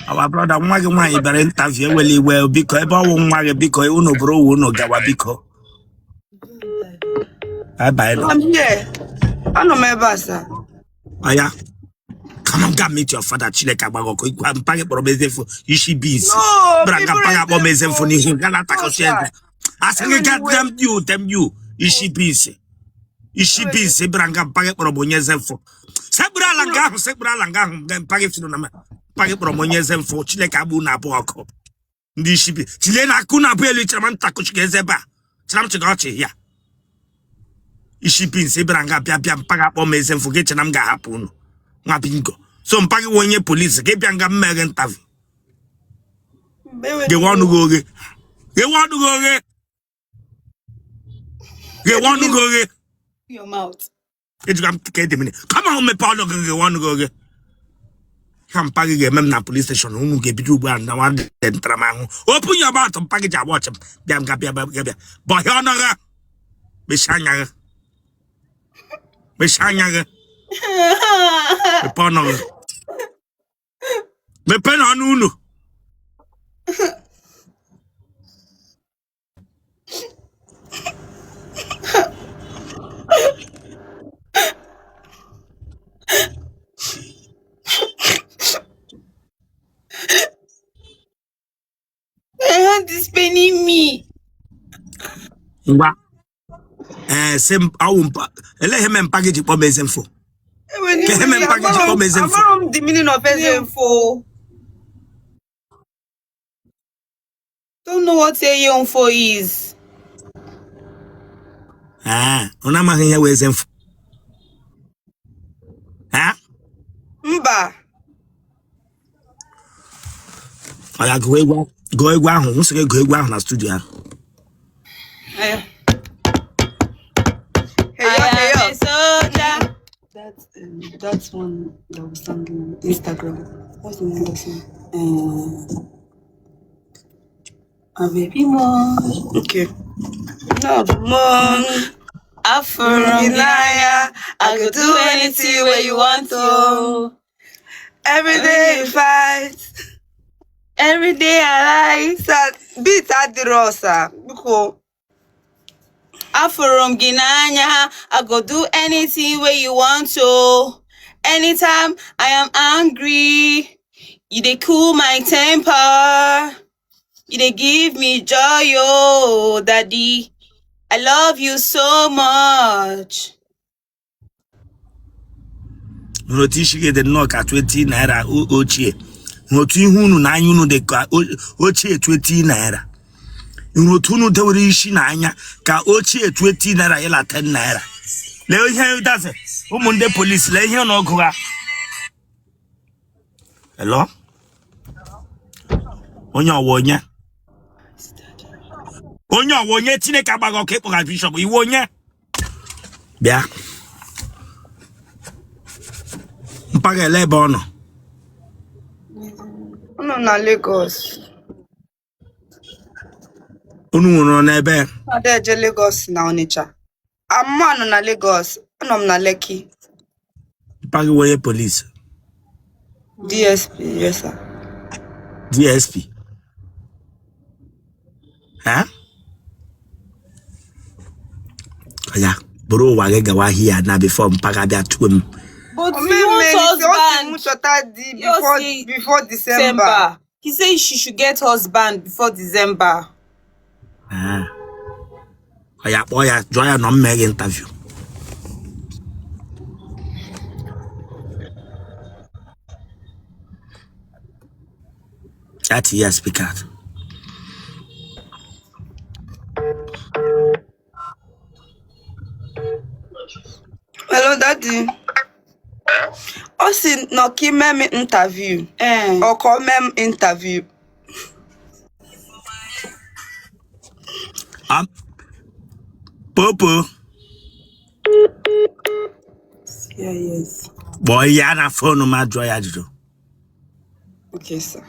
Our brother, Nwagi better interview well because everyone Nwagi because you know bro no gawa biko. Bye. I'm here. I know my basa. Aya. Come on, go meet your father. Chileka bago ko I'm page promesse for ishi beans. Braga paga promesse for ni gala tako shende. Asenge get them you. Ishi beans. Ishi beans braga page promesse for. Sebra langa page fino na page promesse for chileka bu na boko. Ndi ishi bi. Chilena kuna bu elu chaman tako chigeze ba. Cham chigachi ya. Ishi beans braga bia paga promesse for get nam ga happen. Ngapingo. So mpagi wonye police ke bianga mmege interview. They want to go. Your mouth. It's come to get me. Come on, me Paulo they want to go. Come pagi ge mem na police station unu ge bidu ba na wan den tramangu. Open your mouth and package watch him. Bianga bia. But honoga. Bishanya. Me pono. Me pen on uno. hand is paining me. Ngwa. Same awumpa. Ele him package for mesenfo. The meaning of info. Don't know what info is. Ona mahenya we zenfo. Mba. Aya go egwa ahụ, nso go egwa ahụ na studio. Hey. That's one that was sung on Instagram. What's the name of the song? A baby more. Okay. No more. I could do anything where you want to. Every day you fight. Every day I like. Beat at the rosa. Because from Ginanya, I go do anything where you want to. Anytime I am angry, you dey cool my temper. You dey give me joy, oh, daddy. I love you so much. Notishi get the knock at 20 naira ochie. Notu ihunu na anyunu de ochie 20 naira. Nrotunu dewri ishi na anya ka ochie 20 naira yela 10 naira. Le ihe daze umunde police le ihe no oguga. Hello? Onye Chineke agbago ka ekpoga bishop iwo onye. Bia. Mpaga elebe ono. Ono na Lagos. Unu nwụrụ n'ebe Adeje Lagos na Onitsha. Amano na Lagos, anom na Lekki. Mpaga woye police. DSP, yes sir. DSP. Kaya, bro wage gawa here na before mpaga bia tuem. But husband before December. He said she should get husband before December. Kaya boya joya no make interview. That's here speaker. Hello, Daddy. Osi no ki mem interview. Or call mem interview. Popo. Yeah, yes. Boy, ya na phone ma joya jido. Okay, sir.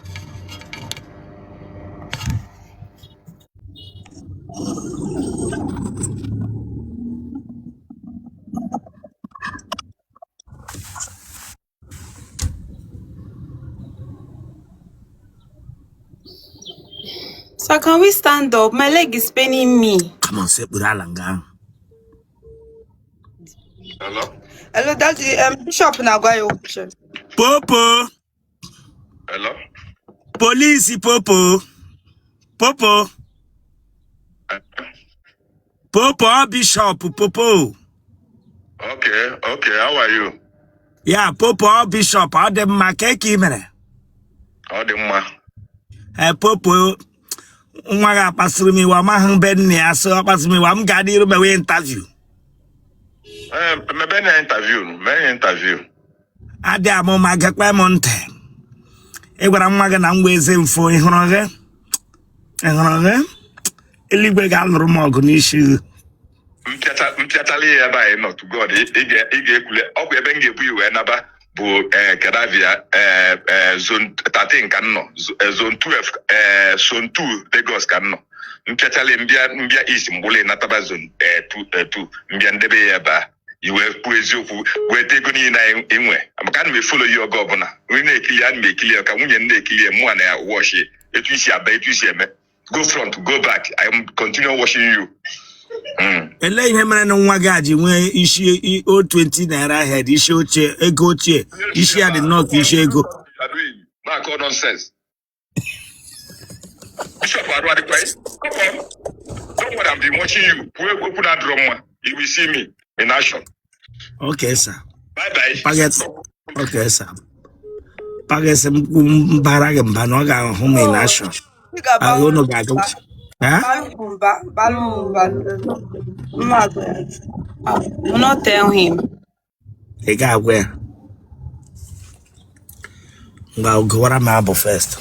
So can we stand up? My leg is paining me. Come on, sit with Alanga. Hello? Hello, Daddy. Bishop Nagwayo. Popo. Hello? Police, Popo. Popo. Popo, Bishop, Popo. Okay, how are you? Yeah, Popo, Bishop, all them makeki, man. All the ma. Popo. Nwa pasuru mi wa mahun ben ni aso pasuru mi wa mgadi ru me interview. Me interview. Ade amo magakwa monte. E gwara nwa ga na ngwa eze mfo ihuru ge. Eligwe ga luru m ogu n'isi. Mpiatali ya ba no to God. Ige ekule okwu ebe ngebu iwe naba bụ Kedavia zone 13 kan no zone 12 zone 2 Lagos kan no mpiatali mbia east mbule nataba zone 2 mbia ndebe ya ba iwe pu eziokwu wete ego ni na enwe amaka na me follow you governor we na ekili an me ekili ka nwunye na ekili mu na wash etu isi aba etu isi eme go front go back I am continue washing you. Ele ihe mere na nwa gị aji nwee isi o 20 naira head isi oche ego ochie isi ya dị not isi ego. Ma call nonsense. Bishop Adwadi Kwai, come on. Don't worry, I'm been watching you. Who open that drum, you will see me in action. Okay, sir. Bye. Okay, sir. Pages mbara mba no ga hụ m in action. Ayo no ga go. I'm not tell him. He got where? Go what I'm able first.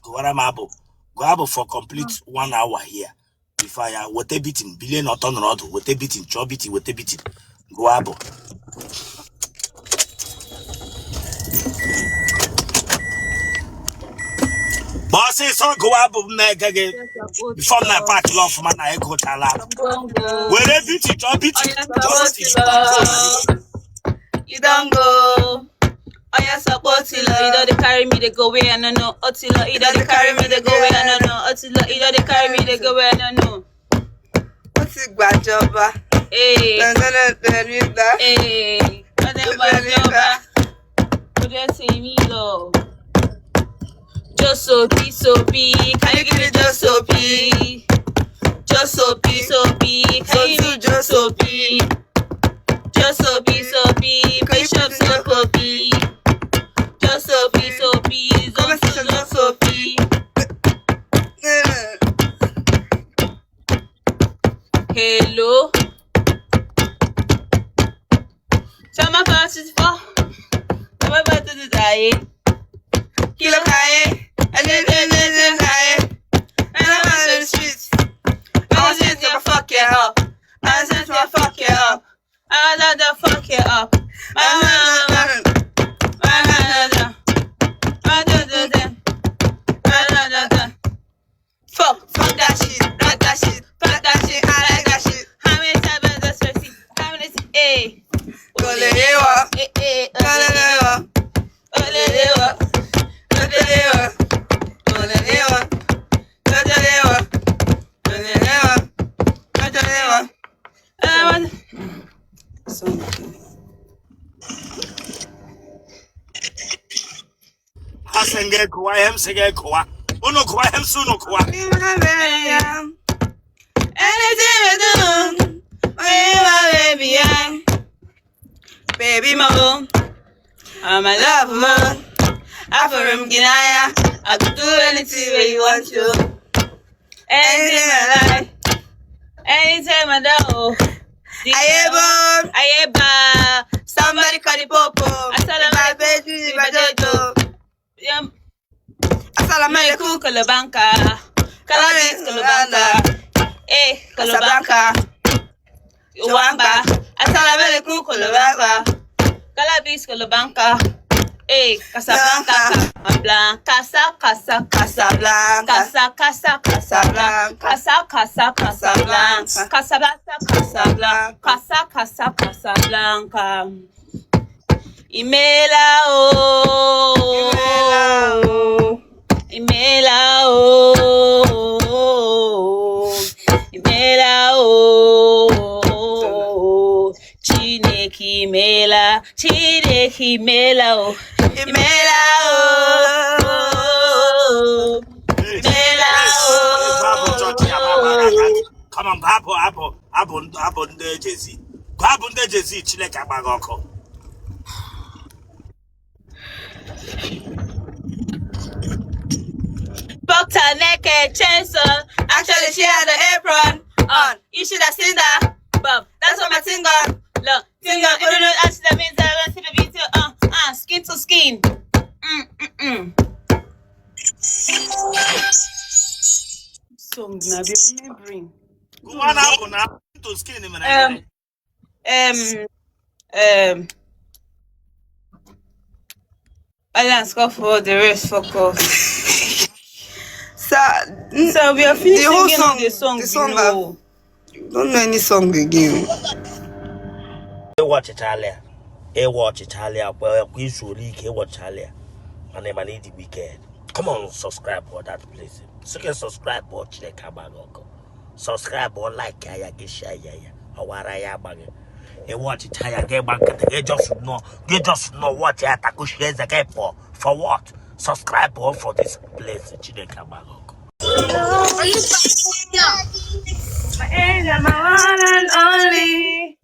Go what I'm able. Go able for complete 1 hour here. If I what a beating, billion or ton road, what a beating, job beating, what a beating. Go able. Bossy, so go up again. Before my part, love man, I go to lab. Where everything, job it, you don't go. Oh, yes, Otila, you don't carry me to go where I don't know. Otila, you don't carry me to go where I don't know. Otila, you don't carry me to go where I don't know. What's it, Bajoba? Hey, hey, Bajoba. What do you say, me, though? Just so be, can you give me just so be? Just so be, can you give me just so be? Just so be, Bishop so be. Just so be, just so be. Hello. Chama passes for. Chama passes to die. Kilo kaye. And then I'm on the streets. I was just gonna fuck you up. I was just gonna fuck you up. I was just gonna fuck you up. Fuck that shit, rock that shit, fuck that shit, I like that shit. How many times is this receipt? How many times? Eh. Olewa. Asenge kwa hem sege kwa. Uno kwa hem suno kwa. Anything you do, baby, baby, mama, I'm a love man. After him, Ginaya, I could do anything where you want to. Anything I like, anytime I do. I eba, somebody call the popo. I saw my baby, my jojo. Assalamualaikum Kalabanka. Kalabis Kalabanka. Kalabanka. Wamba. Assalamualaikum Kalabanka. Kalabis Kalabanka. Casablanca. Blanca. Casa Casablanca. Casa Casablanca. Casa Casablanca. Casablanca. Casa Casablanca. Imela o. Chineke imela o. Imela o. Imela o. Come on, hapụ ndị Jezi. Hapụ ndị Jezi, Chineke agbaghị ọkụ. Doctor naked chainsaw. Actually, she had an apron on. You should have seen that. But that's what my thing on. Look, thing on. Actually, that means I went to the video. Skin to skin. Song now, be remembering. Go on now. To skin him. Let's go for the rest. Fuck off. So we are finishing the whole song. The song don't know any song again. Watch Italia. Watch Italia. Well, we should watch Italia. My name is the Wicked. Come on, subscribe for that, please. So can subscribe for Chile Kabagoko. Subscribe or like ya share ya. Awaraya bag. Watch Italia. Get back. They just know what ya takushi is again for. For what? Subscribe for this place, Chile Kabagoko. My angel, my one and only.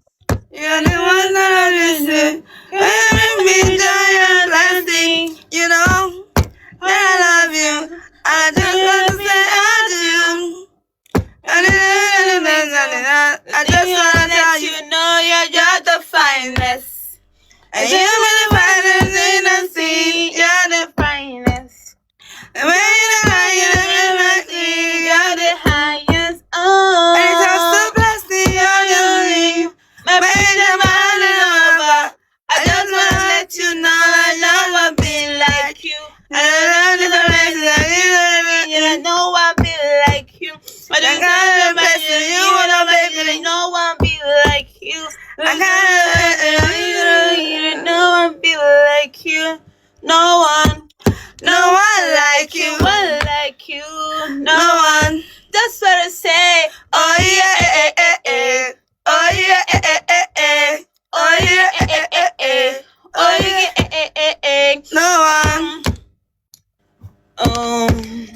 You're the one that I listen. Make me joy and blessing. You know that I love you. I just want to say I do. I just want to let you know you're just the finest. And you're the finest in the sea. You're the finest. And when you're the highest, you're the highest. Oh, and it's just so blessed in your leave. My baby, my lover. I just wanna let you know I know I'll be like you. I don't know the rest you don't know I'll be like you. I don't got the best of you wanna baby, you know I'll be like you. I got you know I'll be like you. No one like you, no one. That's what I say. Oh yeah, oh yeah, oh yeah, oh yeah, no one.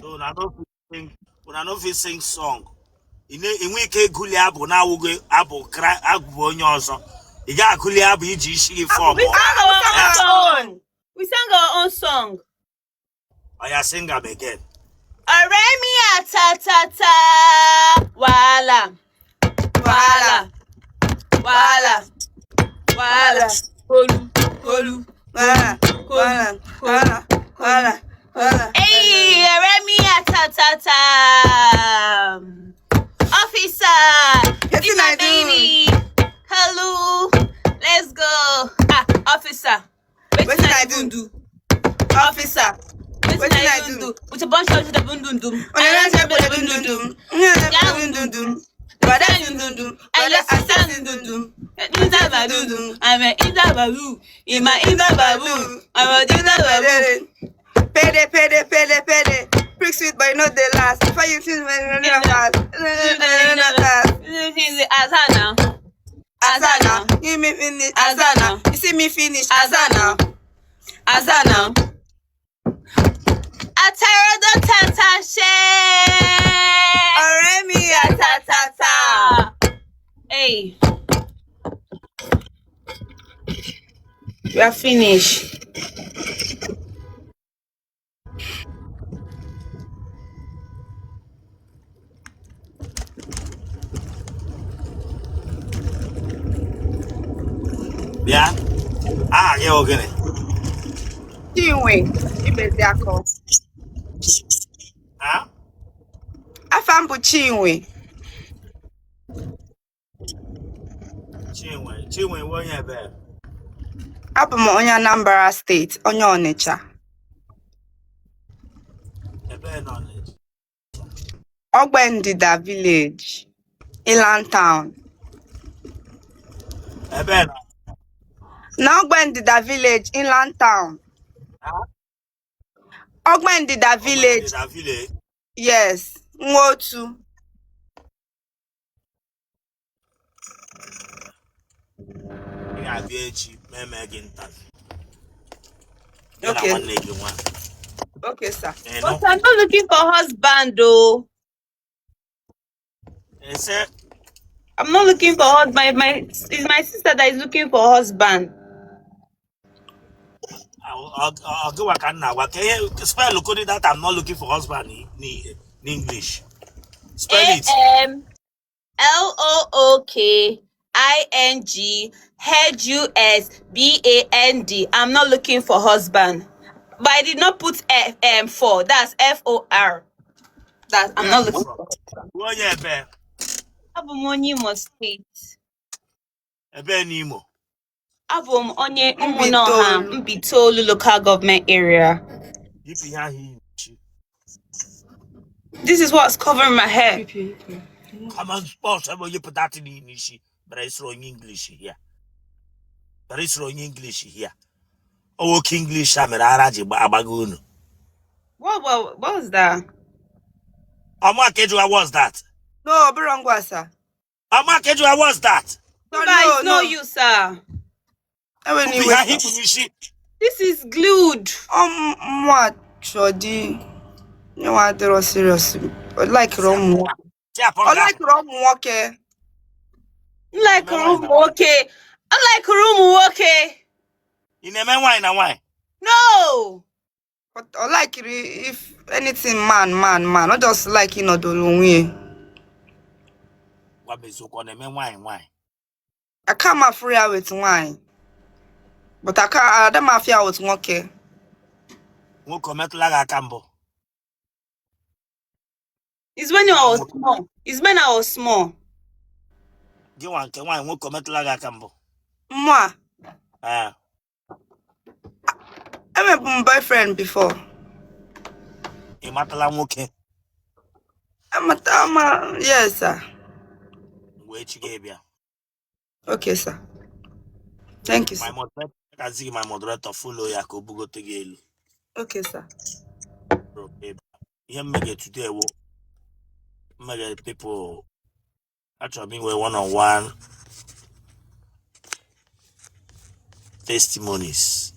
So I don't sing song. In week guli abu na wugo abu cry agu onye ọzọ. I ga guli abu iji isi form. We sang our own song. We sang our own song. I sing them again. Aremi atatata wala kolu hey Aremi atatata officer it's my baby hello let's go officer what I do officer what I do? With a bunch of the bundundum. I I'm a Idababu. In my Idababu. I'm a Idababu. Pede. Prick sweet, but not the last. If I use it when you're not Azana. You me finish. Azana. You see me finish. Azana. Atara tata she. Aremi Atatata. Hey. We are finished. Yeah. Yeah, okay. Chinwe. Ibediako. Afambu Chinwe. Chinwe, where you be? Abụ m onye Anambra State, onye Onitsha. Ebe knowledge. Ogbendida Village, Ilan Town. Ebe no. Na Ogbendida Village, Inland Town. Ogbendida Village. Yes, Nwotu. Yeah, VH. Okay. Okay, sir. But I'm not looking for husband, though. I'm not looking for husband. It's my sister that is looking for husband. I'll go back now. Can you spell look that I'm not looking for husband in English? Spell it. AMLOOKINGHUSBAND. I'm not looking for husband. But I did not put for. That's FOR. That I'm not looking for. Who you ebe? Abum onye Imo State. Ebe n'Imo. Abum onye Umunoha Mbitolu local government area. This is what's covering my hair. Come on, boss. You put that in English, but it's wrong English here. But it's wrong English here. Oh, English, I'm a Araji Babagun. What was that? What was that? No, Burangwa, sir. What was that? It's no you, sir. This is glued. What? Shodi. You want to serious? Like Romu. I like Romu, okay. Like room, okay. I like room, okay. You never wine. No. But I like it if anything man. Not just like the Lungwe. What be so called wine? I can't mafia with wine. But I don't mafia with okay. Who commit like a cambo? It's when I was small. It's when I was small. You want wine? Who commit like a cambo? Moi. Ah. I met my boyfriend before. You matala okay. Yes, sir. Wait, you gave ya. Okay, sir. Thank you, sir. My moderator follow Yakobugo Tegelu. Okay, sir. Okay. Here make it today. Make people actually being one-on-one testimonies.